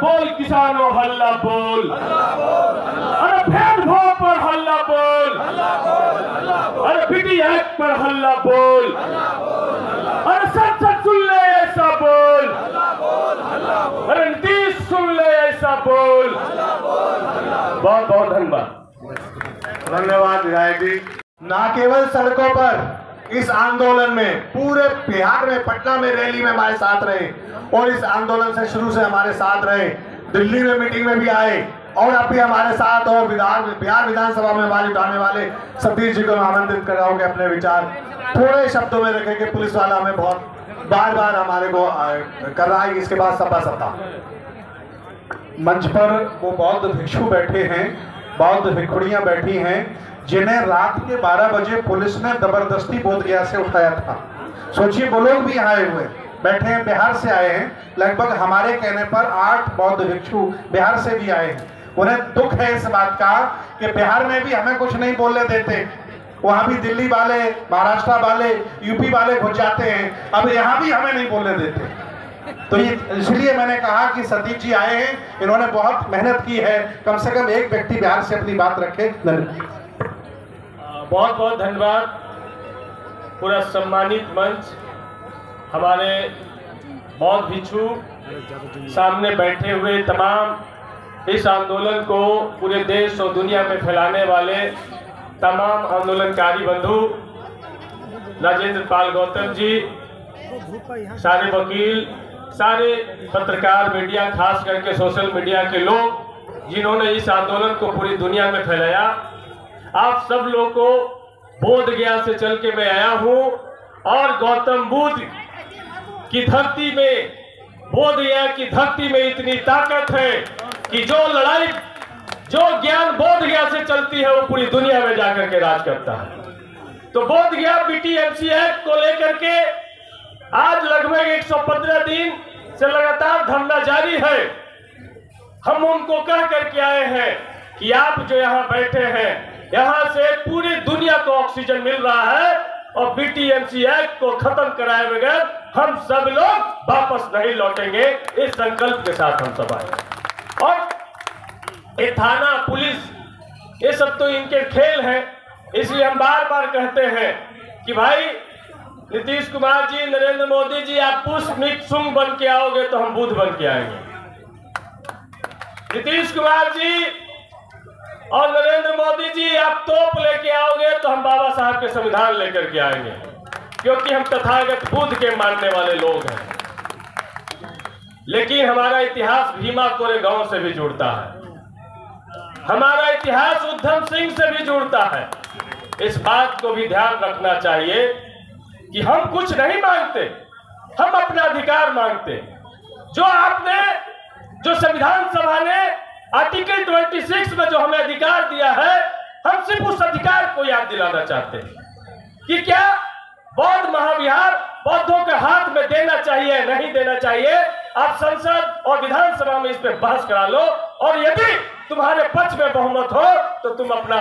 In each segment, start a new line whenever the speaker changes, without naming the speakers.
बोल किसानों हल्ला बोल, अरे भेदभाव पर हल्ला बोल, अरे बीटी एक्ट पर हल्ला बोल, अरे संसद सुन ले ऐसा बोल, अरे नीतीश सुन ले ऐसा बोल। बहुत बहुत धन्यवाद।
धन्यवाद विधायक जी। न केवल सड़कों पर इस आंदोलन में, पूरे बिहार में, पटना में रैली में हमारे साथ रहे और इस आंदोलन से शुरू से हमारे साथ रहे, दिल्ली में मीटिंग में भी आए और अब भी हमारे साथ, और बिहार विधानसभा में आवाज उठाने वाले सतीश जी को मैं आमंत्रित कर रहा हूँ कि अपने विचार थोड़े शब्दों में रखें कि पुलिस वाला हमें बहुत बार बार हमारे को कर रहा है। इसके बाद सपा
मंच पर वो बौद्ध भिक्षु बैठे हैं, बौद्ध भिक्षुड़ियां बैठी हैं, जिन्हें रात के 12 बजे पुलिस ने जबरदस्ती बोधगया से उठाया था। सोचिए, वो लोग भी आए हुए बैठे हैं, बिहार से आए हैं। लगभग हमारे कहने पर 8 बौद्ध भिक्षु बिहार से भी आए हैं। उन्हें दुख है इस बात का कि बिहार में भी हमें कुछ नहीं बोलने देते, वहां भी दिल्ली वाले, महाराष्ट्र वाले, यूपी वाले घुस जाते हैं, अब यहाँ भी हमें नहीं बोलने देते। तो ये इसलिए मैंने कहा कि सतीश जी आए हैं, इन्होंने बहुत मेहनत की है, कम से कम एक व्यक्ति बिहार से अपनी बात रखे।
बहुत बहुत धन्यवाद। पूरा सम्मानित मंच, हमारे बौद्ध भिक्षु, सामने बैठे हुए तमाम इस आंदोलन को पूरे देश और दुनिया में फैलाने वाले तमाम आंदोलनकारी बंधु, राजेंद्र पाल गौतम जी, सारे वकील, सारे पत्रकार, मीडिया, खास करके सोशल मीडिया के लोग जिन्होंने इस आंदोलन को पूरी दुनिया में फैलाया, आप सब लोगों को बोधगया से चल के मैं आया हूं और गौतम बुद्ध की धरती में, बोधगया की धरती में इतनी ताकत है कि जो लड़ाई, जो ज्ञान बोधगया से चलती है वो पूरी दुनिया में जाकर के राज करता है। तो बोधगया बीटीएमसी एक्ट को लेकर के आज लगभग 115 दिन से लगातार धरना जारी है। हम उनको कह करके आए हैं कि आप जो यहाँ बैठे हैं, यहाँ से पूरी दुनिया को ऑक्सीजन मिल रहा है और बीटीएमसी एक्ट को खत्म कराए बगैर हम सब लोग वापस नहीं लौटेंगे। इस संकल्प के साथ हम सब आए। और ये थाना, पुलिस, ये सब तो इनके खेल हैं, इसलिए हम बार बार कहते हैं कि भाई नीतीश कुमार जी, नरेंद्र मोदी जी, आप पुष्प मिक्षुंग बन के आओगे तो हम बुद्ध बन के आएंगे। नीतीश कुमार जी और नरेंद्र मोदी जी, आप तोप लेके आओगे तो हम बाबा साहब के संविधान लेकर के आएंगे, क्योंकि हम तथागत बुद्ध के मानने वाले लोग हैं। लेकिन हमारा इतिहास भीमा कोरेगांव से भी जुड़ता है, हमारा इतिहास उधम सिंह से भी जुड़ता है। इस बात को भी ध्यान रखना चाहिए कि हम कुछ नहीं मांगते, हम अपना अधिकार मांगते। जो आपने, जो संविधान सभा ने आर्टिकल 26 में जो हमें अधिकार दिया है, हम सिर्फ उस अधिकार को याद दिलाना चाहते हैं कि क्या बौद्ध महाविहार बौद्धों के हाथ में देना चाहिए, नहीं देना चाहिए। आप संसद और विधानसभा में इस पे बहस करा लो, और यदि तुम्हारे पक्ष में बहुमत हो तो तुम अपना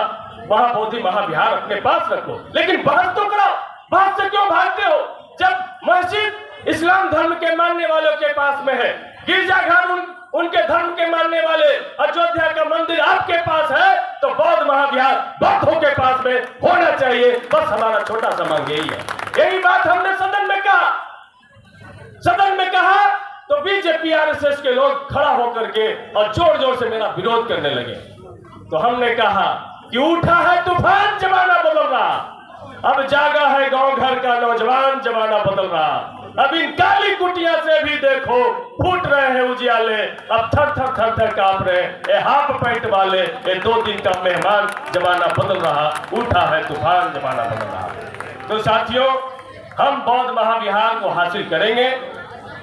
महाबोधि महाविहार अपने पास रखो, लेकिन बहस तो करो। बहस से क्यों भागते हो? जब मस्जिद इस्लाम धर्म के मानने वालों के पास में है, गिरजाघर उनके धर्म के मानने वाले, अयोध्या का मंदिर आपके पास है, तो बौद्ध महाविहार बौद्धों के पास में होना चाहिए। बस हमारा छोटा सा मांग यही है। यही बात हमने सदन में कहा तो बीजेपी आरएसएस के लोग खड़ा होकर के और जोर जोर से मेरा विरोध करने लगे। तो हमने कहा कि उठा है तूफान, जमाना बदल रहा, अब जागा है गांव घर का नौजवान, जमाना बदल रहा। अब इन काली कुटिया से भी देखो फूट रहे हैं उजियाले, अब थर थर थर थर कांप रहे ये हाफ पैंट वाले, ये 2 दिन का मेहमान, जमाना बदल रहा, उठा है तूफान, जमाना बदल रहा। तो साथियों, हम बौद्ध महाविहार को हासिल करेंगे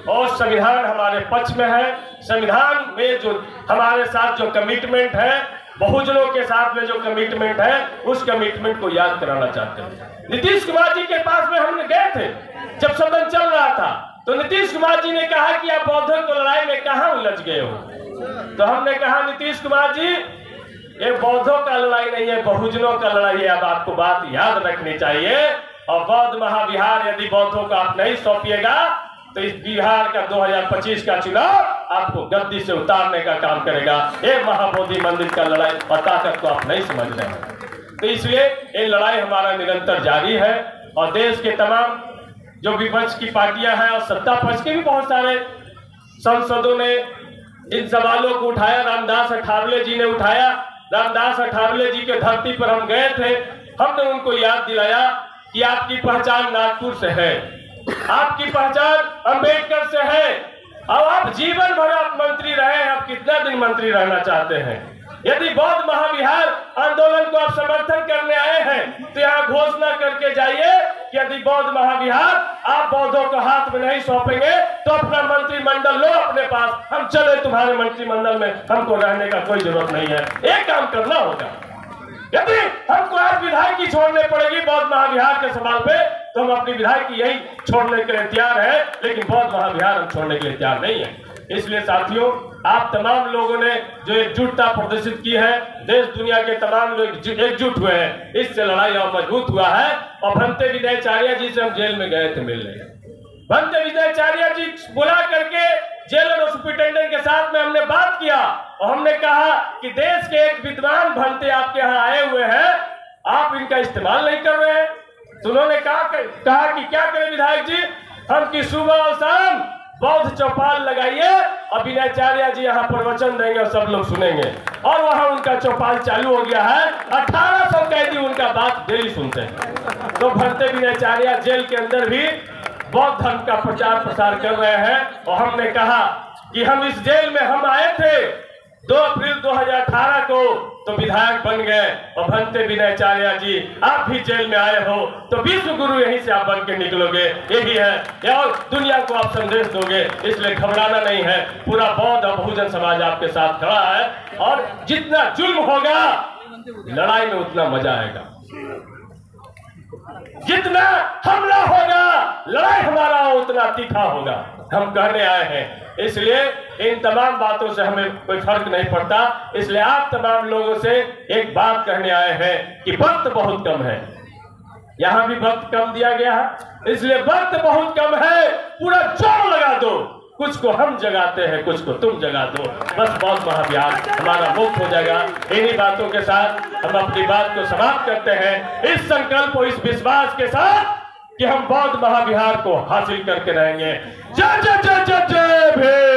और संविधान हमारे पक्ष में है। संविधान में जो हमारे साथ जो कमिटमेंट है, बहुजनों के साथ में जो कमिटमेंट है, उस कमिटमेंट को याद कराना चाहते हैं। नीतीश कुमार जी के पास में हम गए थे जब सदन चल रहा था, तो नीतीश कुमार जी ने कहा कि आप बौद्धों को लड़ाई में कहां उलझ गए हो। तो हमने कहा नीतीश कुमार जी, ये बौद्धों का लड़ाई नहीं है, बहुजनों का लड़ाई है। अब आपको बात याद रखनी चाहिए। और बौद्ध महाविहार यदि बौद्धों को आप नहीं सौंपिएगा तो इस बिहार का 2025 का चुनाव आपको गद्दी से उतारने का काम करेगा। ये महाबोधि मंदिर का लड़ाई और ताकत को आप नहीं समझ रहे हैं। तो इसलिए ये लड़ाई हमारा निरंतर जारी है और देश के तमाम जो विपक्ष की पार्टियां हैं और सत्ता पक्ष के भी बहुत सारे सांसदों ने इन सवालों को उठाया। रामदास अठावले जी ने उठाया। रामदास अठावले जी के धरती पर हम गए थे। हमने उनको याद दिलाया कि आपकी पहचान नागपुर से है, आपकी पहचान अंबेडकर से है और आप जीवन भर आप मंत्री रहे। आप कितना दिन मंत्री रहना चाहते हैं? यदि बौद्ध महाविहार आंदोलन को आप समर्थन करने आए हैं तो यहाँ घोषणा करके जाइए कि यदि बौद्ध महाविहार आप बौद्धों को हाथ में नहीं सौंपेंगे तो अपना मंत्रिमंडल लो अपने पास, हम चले तुम्हारे मंत्रिमंडल में, हमको रहने का कोई जरूरत नहीं है। एक काम करना होगा। यदि हमको आज विधायकी छोड़ने पड़ेगी बौद्ध महाविहार के सवाल पे तो हम अपनी विधायकी यही छोड़ने के लिए तैयार है, लेकिन बौद्ध महाविहार हम छोड़ने के लिए तैयार नहीं है। इसलिए साथियों, आप तमाम लोगों ने जो एकजुटता प्रदर्शित की है, देश दुनिया के तमाम लोग एकजुट हुए हैं, इससे लड़ाई और मजबूत हुआ है। और भंते विजयाचार्य जी से हम जेल में गए थे मिलने। भंते विजयाचार्य जी बुला करके जेलर और सुप्रिंटेंडेंट के साथ में हमने बात किया और हमने कहा कि देश के एक विद्वान भंते आपके यहाँ आए हुए हैं, आप इनका इस्तेमाल नहीं कर रहे हैं। तो उन्होंने कहा कि क्या करें विधायक जी, हम की सुबह और शाम बौद्ध चौपाल लगाइए और विजयाचार्य जी यहाँ प्रवचन देंगे और सब लोग सुनेंगे। और वहाँ उनका चौपाल चालू हो गया है। 1800 कैदी उनका बात डेली सुनते हैं। तो भंते विजयाचार्य जेल के अंदर भी बौद्ध धर्म का प्रचार प्रसार कर रहे हैं। और हमने कहा कि हम इस जेल में हम आए थे 2 अप्रैल 2018 को तो विधायक बन गए और भंते विजयाचार्य जी आप भी जेल में आए हो तो विश्व गुरु यहीं से आप बन के निकलोगे, यही है और दुनिया को आप संदेश दोगे। इसलिए घबराना नहीं है, पूरा बौद्ध और बहुजन समाज आपके साथ खड़ा है और जितना जुल्म होगा लड़ाई में उतना मजा आएगा, जितना हमला होगा लड़ाई हमारा उतना तीखा होगा। हम कहने आए हैं, इसलिए इन तमाम बातों से हमें कोई फर्क नहीं पड़ता। इसलिए आप तमाम लोगों से एक बात कहने आए हैं कि वक्त बहुत कम है। यहाँ भी वक्त कम दिया गया है, इसलिए वक्त बहुत कम है, पूरा जोर लगा दो। कुछ को हम जगाते हैं, कुछ को तुम जगा दो, बस बौद्ध महाविहार हमारा मुक्त हो जाएगा। इन्हीं बातों के साथ हम अपनी बात को समाप्त करते हैं, इस संकल्प और इस विश्वास के साथ कि हम बौद्ध महाविहार को हासिल करके रहेंगे। जय जय जय जय जय भीम।